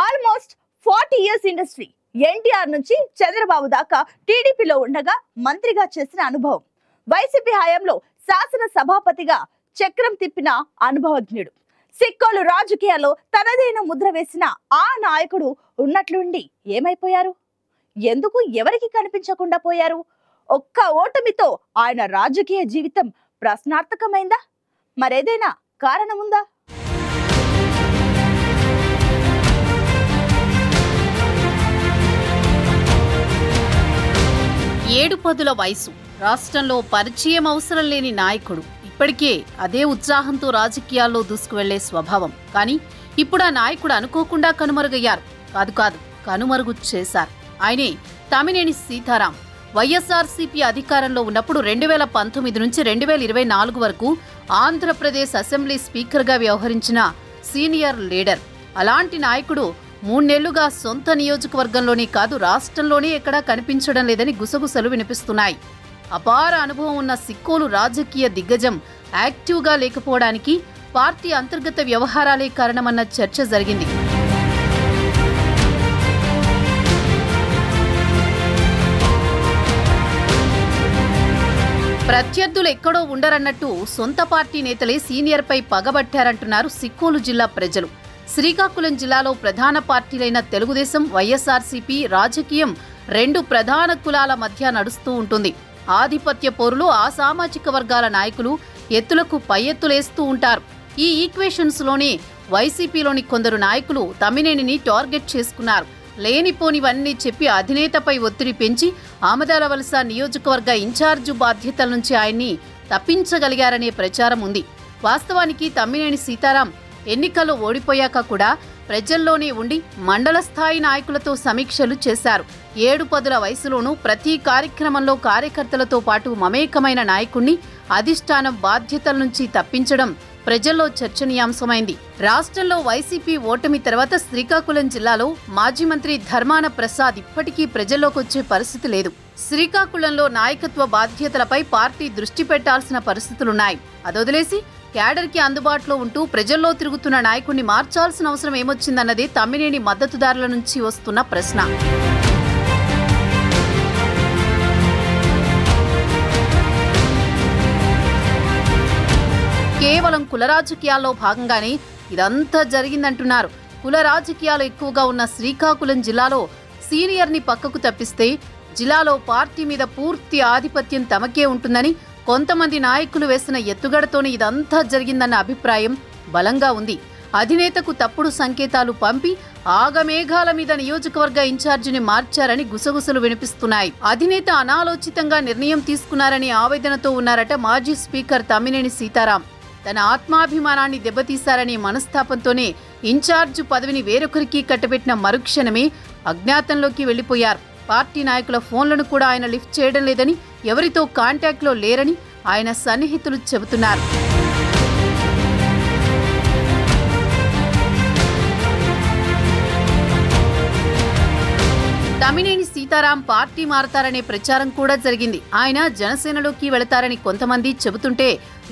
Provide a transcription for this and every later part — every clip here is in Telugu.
Almost 40 years industry. ఎన్టీఆర్ నుంచి చంద్రబాబు దాకా టీడీపీలో ఉండగా మంత్రిగా చేసిన అనుభవం, వైసీపీ హయాంలో శాసన సభాపతిగా చక్రం తిప్పిన అనుభవజ్ఞుడు, సిక్కోలు రాజకీయాల్లో తనదైన ముద్ర వేసిన ఆ నాయకుడు ఉన్నట్లుండి ఏమైపోయారు? ఎందుకు ఎవరికి కనిపించకుండా పోయారు? ఒక్క ఓటమితో ఆయన రాజకీయ జీవితం ప్రశ్నార్థకమైందా? మరేదైనా కారణముందా? ఏడు పదుల వయసు, రాష్ట్రంలో పరిచయం అవసరం లేని నాయకుడు. ఇప్పటికే అదే ఉత్సాహంతో రాజకీయాల్లో దూసుకువెళ్లే స్వభావం. కానీ ఇప్పుడు ఆ నాయకుడు అనుకోకుండా కనుమరుగయ్యారు. కాదు కనుమరుగు చేశారు. ఆయనే తమ్మినేని సీతారాం. వైఎస్ఆర్సీపీ అధికారంలో ఉన్నప్పుడు 2019 నుంచి 2024 వరకు ఆంధ్రప్రదేశ్ అసెంబ్లీ స్పీకర్గా వ్యవహరించిన సీనియర్ లీడర్. అలాంటి నాయకుడు 3 నెలలుగా సొంత నియోజకవర్గంలోనే కాదు రాష్ట్రంలోనే ఎక్కడా కనిపించడం లేదని గుసగుసలు వినిపిస్తున్నాయి. అపార అనుభవం ఉన్న సిక్కోలు రాజకీయ దిగ్గజం యాక్టివ్గా లేకపోవడానికి పార్టీ అంతర్గత వ్యవహారాలే కారణమన్న చర్చ జరిగింది. ప్రత్యర్థులు ఎక్కడో ఉండరన్నట్టు సొంత పార్టీ నేతలే సీనియర్పై పగబట్టారంటున్నారు సిక్కోలు జిల్లా ప్రజలు. శ్రీకాకుళం జిల్లాలో ప్రధాన పార్టీలైన తెలుగుదేశం, వైఎస్ఆర్సీపీ రాజకీయం 2 ప్రధాన కులాల మధ్య నడుస్తూ ఉంటుంది. ఆధిపత్య పోరులు ఆ సామాజిక వర్గాల నాయకులు ఎత్తులకు పై ఎత్తులేస్తూ ఉంటారు. ఈ ఈక్వేషన్స్లోనే వైసీపీలోని కొందరు నాయకులు తమ్మినేనిని టార్గెట్ చేసుకున్నారు. లేనిపోనివన్నీ చెప్పి అధినేతపై ఒత్తిడి పెంచి ఆమదాల వలస నియోజకవర్గ ఇన్ఛార్జు బాధ్యతల నుంచి ఆయన్ని తప్పించగలిగారనే ప్రచారం ఉంది. వాస్తవానికి తమ్మినేని సీతారాం ఎన్నికల్లో ఓడిపోయాక కూడా ప్రజల్లోనే ఉండి మండల స్థాయి నాయకులతో సమీక్షలు చేశారు. 7 పదుల వయసులోనూ ప్రతి కార్యక్రమంలో కార్యకర్తలతో పాటు మమేకమైన నాయకుణ్ణి అధిష్టానం బాధ్యతల నుంచి తప్పించడం ప్రజల్లో చర్చనీయాంశమైంది. రాష్ట్రంలో వైసీపీ ఓటమి తర్వాత శ్రీకాకుళం జిల్లాలో మాజీ మంత్రి ధర్మాన ప్రసాద్ ఇప్పటికీ ప్రజల్లోకి వచ్చే పరిస్థితి లేదు. శ్రీకాకుళంలో నాయకత్వ బాధ్యతలపై పార్టీ దృష్టి పెట్టాల్సిన పరిస్థితులున్నాయి. అదొదిలేసి క్యాడర్కి అందుబాటులో ఉంటూ ప్రజల్లో తిరుగుతున్న నాయకుడిని మార్చాల్సిన అవసరం ఏమొచ్చిందన్నదే తమ్మినేని మద్దతుదారుల నుంచి వస్తున్న ప్రశ్న. కేవలం కుల రాజకీయాల్లో భాగంగానే ఇదంతా జరిగిందంటున్నారు. కుల రాజకీయాలు ఎక్కువగా ఉన్న శ్రీకాకుళం జిల్లాలో సీనియర్ని పక్కకు తప్పిస్తే జిల్లాలో పార్టీ మీద పూర్తి ఆధిపత్యం తమకే ఉంటుందని కొంతమంది నాయకులు వేసిన ఎత్తుగడతోనే ఇదంతా జరిగిందన్న అభిప్రాయం బలంగా ఉంది. అధినేతకు తప్పుడు సంకేతాలు పంపి ఆగమేఘాల మీద నియోజకవర్గ ఇన్ఛార్జిని మార్చారని గుసగుసలు వినిపిస్తున్నాయి. అధినేత అనాలోచితంగా నిర్ణయం తీసుకున్నారని ఆవేదనతో ఉన్నారట మాజీ స్పీకర్ తమ్మినేని సీతారాం. తన ఆత్మాభిమానాన్ని దెబ్బతీశారనే మనస్తాపంతోనే ఇన్ఛార్జ్ పదవిని వేరొకరికి కట్టబెట్టిన మరుక్షణమే అజ్ఞాతంలోకి వెళ్లిపోయారు. పార్టీ నాయకుల ఫోన్లను కూడా ఆయన లిఫ్ట్ చేయడం లేదని, ఎవరితో కాంటాక్ట్లో లేరని ఆయన సన్నిహితులు చెబుతున్నారు. తమ్మినేని సీతారాం పార్టీ మారతారనే ప్రచారం కూడా జరిగింది. ఆయన జనసేనలోకి వెళతారని కొంతమంది చెబుతుంటే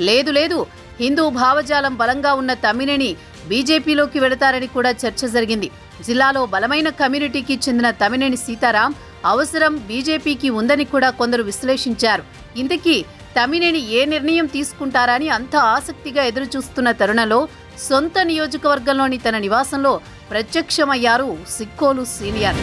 లేదు హిందూ భావజాలం బలంగా ఉన్న తమ్మినేని బీజేపీలోకి వెళతారని కూడా చర్చ జరిగింది. జిల్లాలో బలమైన కమ్యూనిటీకి చెందిన తమ్మినేని సీతారాం అవసరం బీజేపీకి ఉందని కూడా కొందరు విశ్లేషించారు. ఇంతకీ తమ్మినేని ఏ నిర్ణయం తీసుకుంటారా అని అంత ఆసక్తిగా ఎదురుచూస్తున్న తరుణంలో సొంత నియోజకవర్గంలోని తన నివాసంలో ప్రత్యక్షమయ్యారు సిక్కోలు సీనియర్.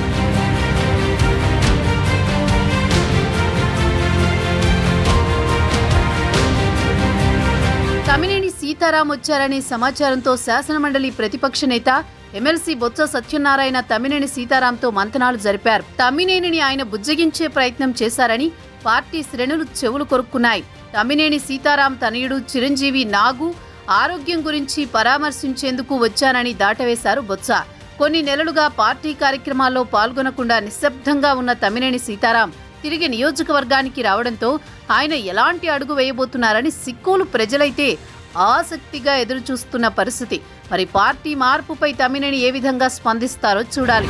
తమ్మినేని సీతారాం వచ్చారనే సమాచారంతో శాసనమండలి ప్రతిపక్ష నేత ఎమ్మెల్సీ బొత్స సత్యనారాయణ తమ్మినేని సీతారాంతో మంతనాలు జరిపారు. తమ్మినేనిని ఆయన బుజ్జగించే ప్రయత్నం చేశారని పార్టీ శ్రేణులు చెవులు కొరుక్కున్నాయి. తమ్మినేని సీతారాం తనయుడు చిరంజీవి నాగు ఆరోగ్యం గురించి పరామర్శించేందుకు వచ్చానని దాటవేశారు బొత్స. కొన్ని నెలలుగా పార్టీ కార్యక్రమాల్లో పాల్గొనకుండా నిశ్శబ్దంగా ఉన్న తమ్మినేని సీతారాం తిరిగి నియోజకవర్గానికి రావడంతో ఆయన ఎలాంటి అడుగు వేయబోతున్నారని సిక్కోలు ప్రజలైతే ఆసక్తిగా ఎదురుచూస్తున్న పరిస్థితి. మరి పార్టీ మార్పుపై తమ్మినేని ఏ విధంగా స్పందిస్తారో చూడాలి.